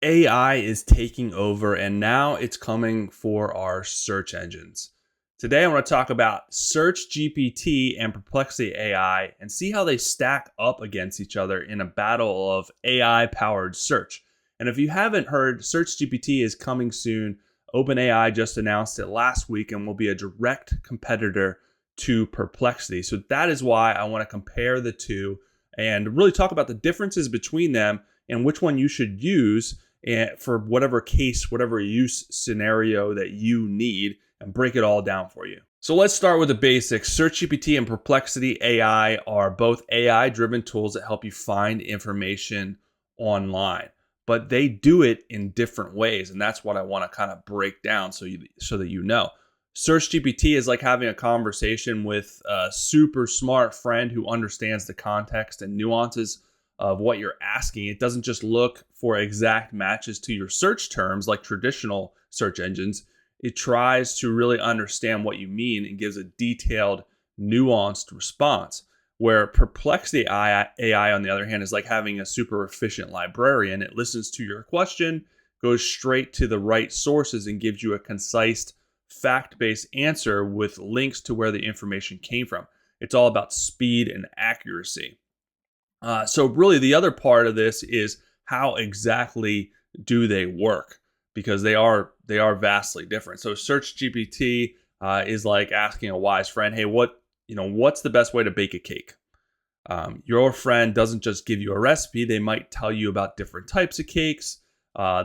AI is taking over and now it's coming for our search engines. Today, I want to talk about SearchGPT and Perplexity AI and see how they stack up against each other in a battle of AI powered search. And if you haven't heard, SearchGPT is coming soon. OpenAI just announced it last week and will be a direct competitor to Perplexity. So that is why I want to compare the two and really talk about the differences between them and which one you should use and for whatever case, whatever use scenario that you need, and break it all down for you. So let's start with the basics. SearchGPT and Perplexity AI are both AI-driven tools that help you find information online, but they do it in different ways, and that's what I want to kind of break down so that you know. SearchGPT is like having a conversation with a super smart friend who understands the context and nuances of what you're asking. It doesn't just look for exact matches to your search terms like traditional search engines. It tries to really understand what you mean and gives a detailed, nuanced response. Where Perplexity AI, on the other hand, is like having a super efficient librarian. It listens to your question, goes straight to the right sources, and gives you a concise, fact-based answer with links to where the information came from. It's all about speed and accuracy. So really the other part of this is how exactly do they work, because they are vastly different. So SearchGPT is like asking a wise friend, hey, what's the best way to bake a cake? Your friend doesn't just give you a recipe. They might tell you about different types of cakes.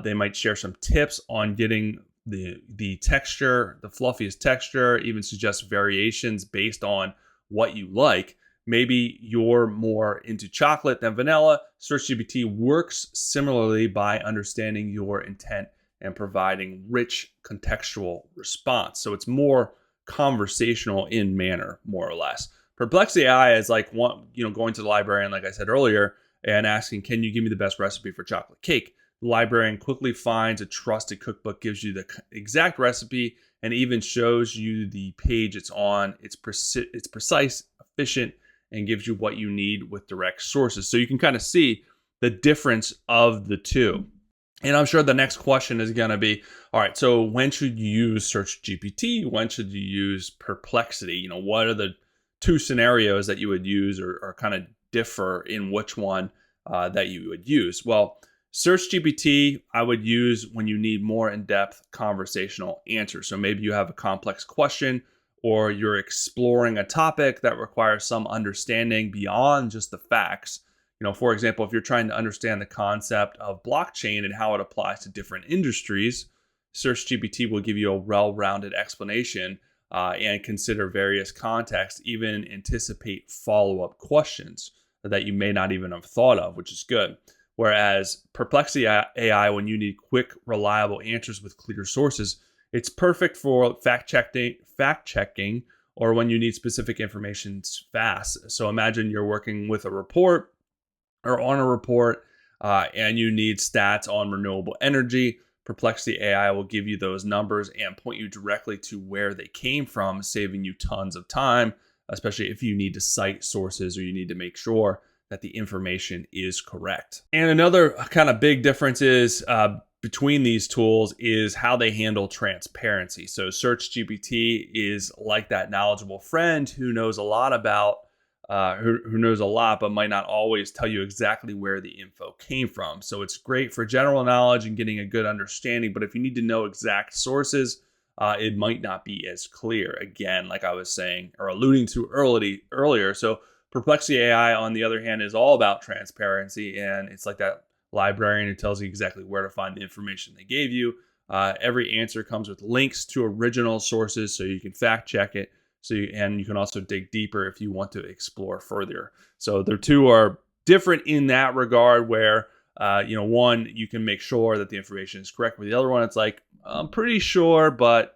They might share some tips on getting the texture, the fluffiest texture, even suggest variations based on what you like. Maybe you're more into chocolate than vanilla. SearchGPT works similarly by understanding your intent and providing rich contextual response. So it's more conversational in manner, more or less. Perplexity AI is like going to the librarian, like I said earlier, and asking, can you give me the best recipe for chocolate cake? The librarian quickly finds a trusted cookbook, gives you the exact recipe, and even shows you the page it's on. It's precise, efficient, and gives you what you need with direct sources. So you can kind of see the difference of the two. And I'm sure the next question is going to be, all right, so when should you use SearchGPT? When should you use Perplexity? What are the two scenarios that you would use or kind of differ in which one that you would use? Well, SearchGPT I would use when you need more in-depth conversational answers. So maybe you have a complex question or you're exploring a topic that requires some understanding beyond just the facts. For example, if you're trying to understand the concept of blockchain and how it applies to different industries, SearchGPT will give you a well-rounded explanation and consider various contexts, even anticipate follow-up questions that you may not even have thought of, which is good. Whereas Perplexity AI, when you need quick, reliable answers with clear sources, it's perfect for fact-checking, or when you need specific information fast. So imagine you're working with a report or on a report and you need stats on renewable energy. Perplexity AI will give you those numbers and point you directly to where they came from, saving you tons of time, especially if you need to cite sources or you need to make sure that the information is correct. And another kind of big difference is between these tools is how they handle transparency. So SearchGPT is like that knowledgeable friend who knows a lot about who knows a lot, but might not always tell you exactly where the info came from. So it's great for general knowledge and getting a good understanding. But if you need to know exact sources, it might not be as clear. Again, like I was saying or alluding to earlier. So Perplexity AI, on the other hand, is all about transparency, and it's like that librarian who tells you exactly where to find the information they gave you. Every answer comes with links to original sources, so you can fact check it. And you can also dig deeper if you want to explore further. So the two are different in that regard, where one, you can make sure that the information is correct. With the other one, it's like, I'm pretty sure, but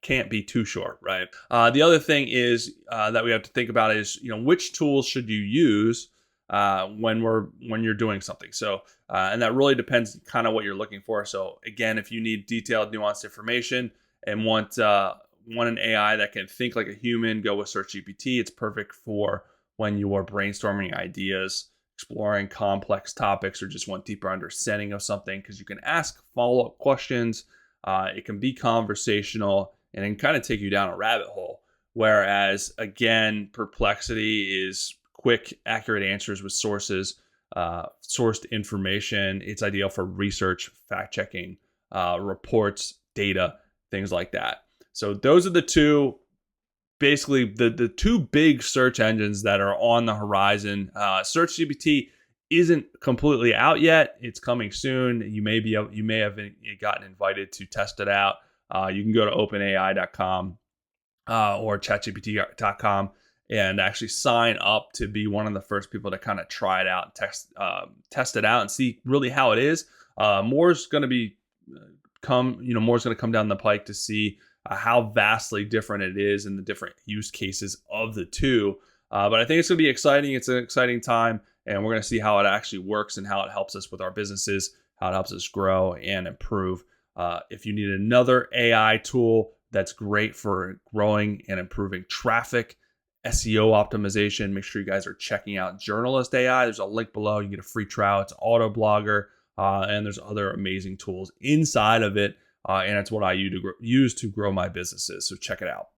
can't be too sure, right? The other thing is that we have to think about is, which tools should you use when you're doing something. So, and that really depends kind of what you're looking for. So again, if you need detailed, nuanced information and want an AI that can think like a human, go with SearchGPT. It's perfect for when you are brainstorming ideas, exploring complex topics or just want deeper understanding of something, because you can ask follow-up questions. It can be conversational and then kind of take you down a rabbit hole. Whereas, again, Perplexity is quick, accurate answers with sourced information. It's ideal for research, fact checking, reports, data, things like that. So those are the two, basically the two big search engines that are on the horizon. SearchGPT isn't completely out yet. It's coming soon. You may have gotten invited to test it out. You can go to openai.com or chatgpt.com and actually sign up to be one of the first people to kind of try it out, test it out, and see really how it is. More's going to come down the pike to see how vastly different it is in the different use cases of the two. But I think it's going to be exciting. It's an exciting time, and we're going to see how it actually works and how it helps us with our businesses, how it helps us grow and improve. If you need another AI tool that's great for growing and improving traffic, SEO optimization, make sure you guys are checking out Journalist AI. There's a link below. You get a free trial. It's Auto Blogger, and there's other amazing tools inside of it. And it's what I use to grow my businesses. So check it out.